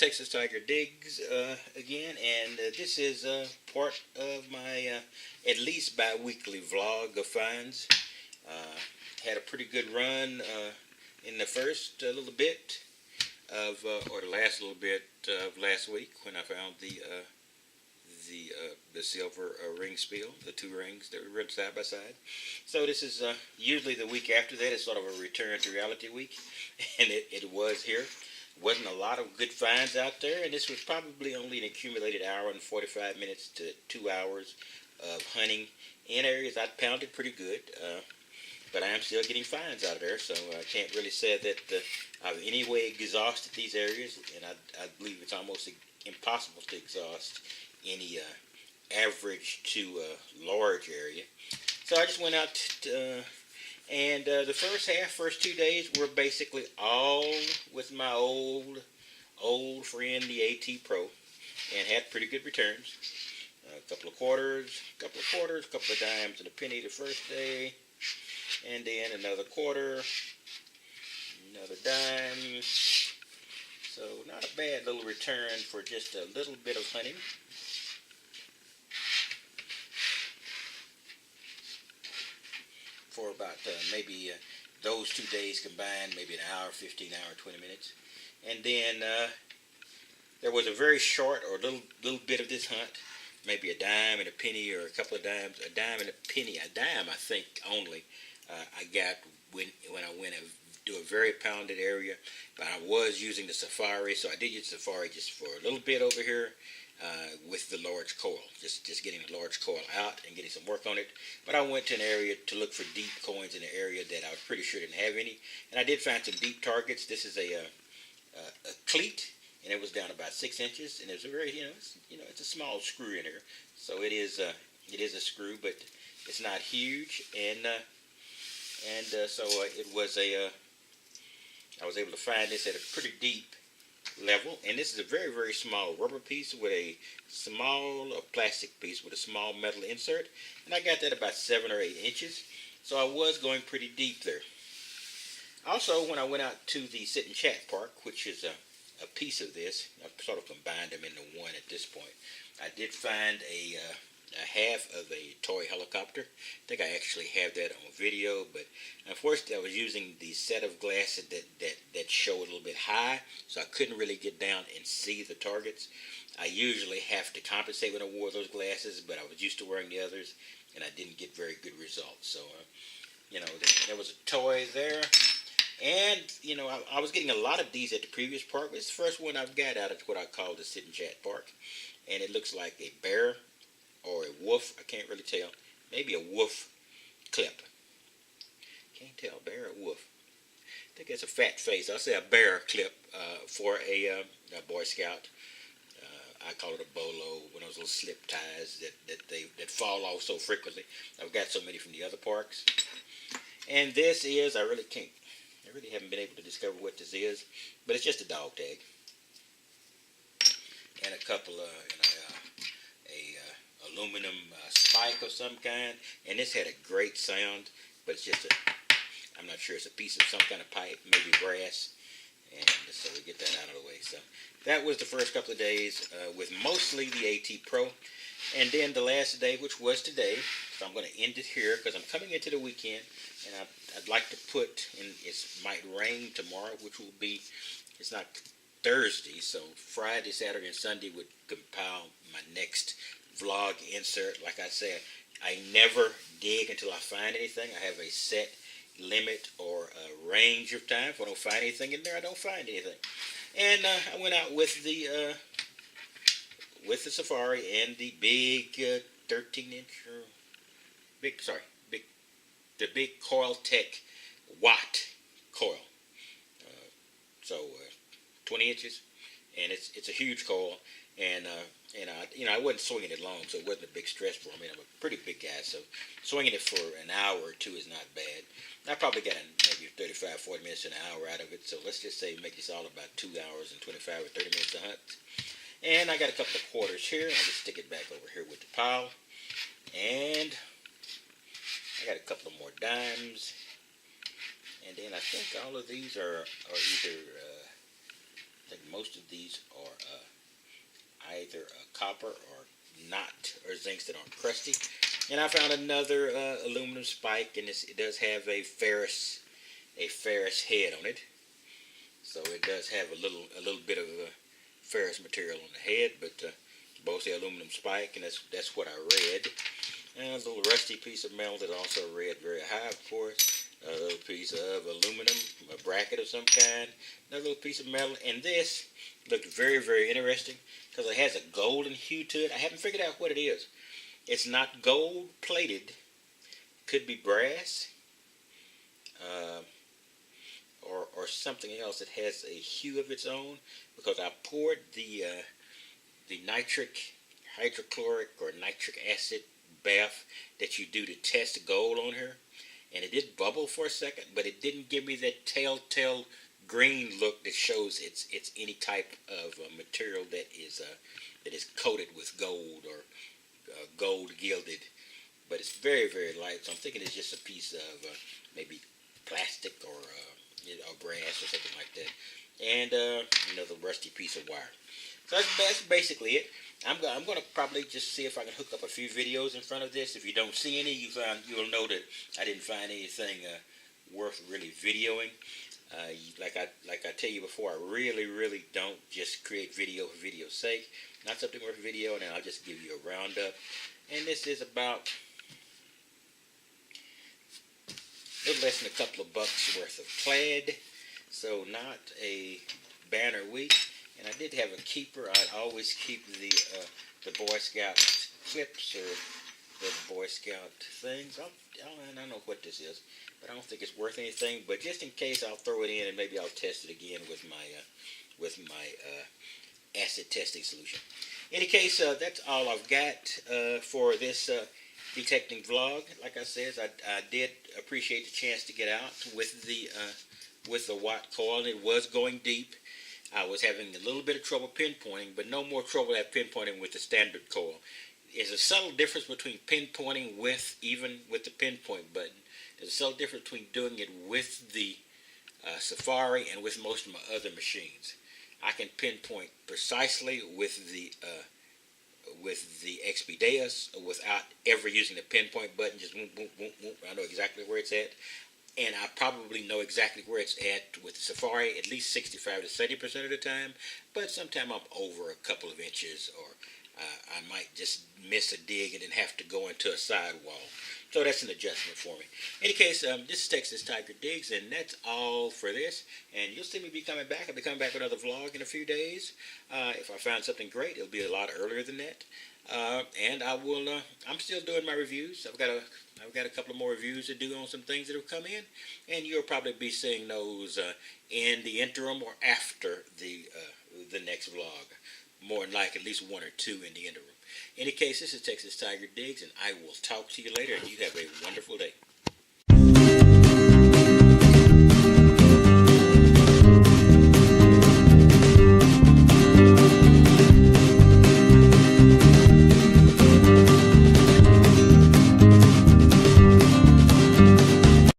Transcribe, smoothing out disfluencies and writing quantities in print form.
Texas Tiger Digs again, and this is part of my at least bi-weekly vlog of finds. Had a pretty good run in the first little bit of, or the last little bit of last week when I found the silver ring spill, the two rings that were run side by side. So this is usually the week after that. It's sort of a return to reality week, and it was here. Wasn't a lot of good finds out there, and this was probably only an accumulated hour and 45 minutes to 2 hours of hunting in areas I pounded pretty good, but I am still getting finds out of there, so I can't really say that I've in any way exhausted these areas, and I believe it's almost impossible to exhaust any average to large area. So I just went out and the first 2 days were basically all with my old friend, the AT Pro, and had pretty good returns. A couple of quarters, a couple of dimes, and a penny the first day, and then another quarter, another dime. So not a bad little return for just a little bit of hunting. For about maybe those 2 days combined, maybe an hour, 15 hour, 20 minutes. And then there was a very short or little bit of this hunt, maybe a dime and a penny or a couple of dimes, a dime and a penny, a dime I think only I got when I went and do a very pounded area. But I was using the Safari, so I did use the Safari just for a little bit over here. With the large coil, just getting the large coil out and getting some work on it. But I went to an area to look for deep coins in an area that I was pretty sure didn't have any, and I did find some deep targets. This is a cleat, and it was down about 6 inches, and it's a very it's a small screw in here, so it is a screw, but it's not huge, and so it was I was able to find this at a pretty deep level, and this is a very, very small rubber piece with a small plastic piece with a small metal insert, and I got that about 7 or 8 inches, so I was going pretty deep there. Also, when I went out to the sit and chat park, which is a piece of this, I've sort of combined them into one at this point, I did find a half of a toy helicopter. I think I actually have that on video, but unfortunately I was using the set of glasses that show a little bit high, so I couldn't really get down and see the targets. I usually have to compensate when I wore those glasses, but I was used to wearing the others, and I didn't get very good results. So, there was a toy there, and, I was getting a lot of these at the previous park. It's the first one I've got out of what I call the sit and chat park, and it looks like a bear or a wolf, I can't really tell. Maybe a wolf clip. Can't tell, bear or wolf. I think that's a fat face. I'll say a bear clip for a Boy Scout. I call it a bolo, one of those little slip ties that fall off so frequently. I've got so many from the other parks. And this is, I really haven't been able to discover what this is, but it's just a dog tag. And a couple of, aluminum spike of some kind, and this had a great sound, but it's just I'm not sure, it's a piece of some kind of pipe, maybe brass, and so we get that out of the way. So that was the first couple of days with mostly the AT Pro, and then the last day, which was today. So I'm going to end it here because I'm coming into the weekend, and I'd like to put in, it might rain tomorrow, which will be, it's not Thursday, so Friday, Saturday, and Sunday would compile my next vlog insert. Like I said, I never dig until I find anything. I have a set limit or a range of time. If I don't find anything in there, I don't find anything. And I went out with the Safari and the big 13-inch or the big Coiltek WOT Coil. So 20 inches, and it's a huge coil, and I wasn't swinging it long, so it wasn't a big stress for me. I'm a pretty big guy, so swinging it for an hour or two is not bad. I probably got maybe 35, 40 minutes to an hour out of it, so let's just say make this all about 2 hours and 25 or 30 minutes to hunt. And I got a couple of quarters here. I'll just stick it back over here with the pile. And I got a couple of more dimes. And then I think all of these are either think most of these are either copper or not, or zincs that aren't crusty. And I found another aluminum spike, and it does have a ferrous head on it. So it does have a little bit of ferrous material on the head, but mostly aluminum spike, and that's what I read. And a little rusty piece of metal that also read very high, of course. A little piece of aluminum, a bracket of some kind. Another little piece of metal, and this looked very, very interesting because it has a golden hue to it. I haven't figured out what it is. It's not gold plated. Could be brass, or something else that has a hue of its own. Because I poured the nitric, hydrochloric, or nitric acid bath that you do to test gold on her, and it did bubble for a second, but it didn't give me that telltale green look that shows it's any type of material that is coated with gold or gold gilded. But it's very, very light, so I'm thinking it's just a piece of maybe plastic or brass or something like that, and another rusty piece of wire. So that's basically it. I'm going to probably just see if I can hook up a few videos in front of this. If you don't see any, you'll know that I didn't find anything worth really videoing. Like I tell you before, I really don't just create video for video's sake. Not something worth video, and then I'll just give you a roundup. And this is about a little less than a couple of bucks worth of plaid, so not a banner wheat. And I did have a keeper. I always keep the Boy Scout clips or the Boy Scout things. I don't know what this is, but I don't think it's worth anything. But just in case, I'll throw it in, and maybe I'll test it again with my acid testing solution. In any case, that's all I've got for this detecting vlog. Like I said, I did appreciate the chance to get out with the WOT coil. It was going deep. I was having a little bit of trouble pinpointing, but no more trouble at pinpointing with the standard coil. There's a subtle difference between pinpointing even with the pinpoint button. There's a subtle difference between doing it with the Safari and with most of my other machines. I can pinpoint precisely with the Expedeus without ever using the pinpoint button. Just boom, boom, boom, boom. I know exactly where it's at. And I probably know exactly where it's at with the Safari at least 65 to 70% of the time. But sometimes I'm over a couple of inches, or I might just miss a dig and then have to go into a sidewall. So that's an adjustment for me. In any case, this is Texas Tiger Digs, and that's all for this. And you'll see me be coming back. I'll be coming back with another vlog in a few days. If I find something great, it'll be a lot earlier than that. And I will. I'm still doing my reviews. I've got a couple of more reviews to do on some things that have come in, and you'll probably be seeing those in the interim or after the next vlog. More than like at least one or two in the interim. In any case, this is Texas Tiger Digs, and I will talk to you later, and you have a wonderful day.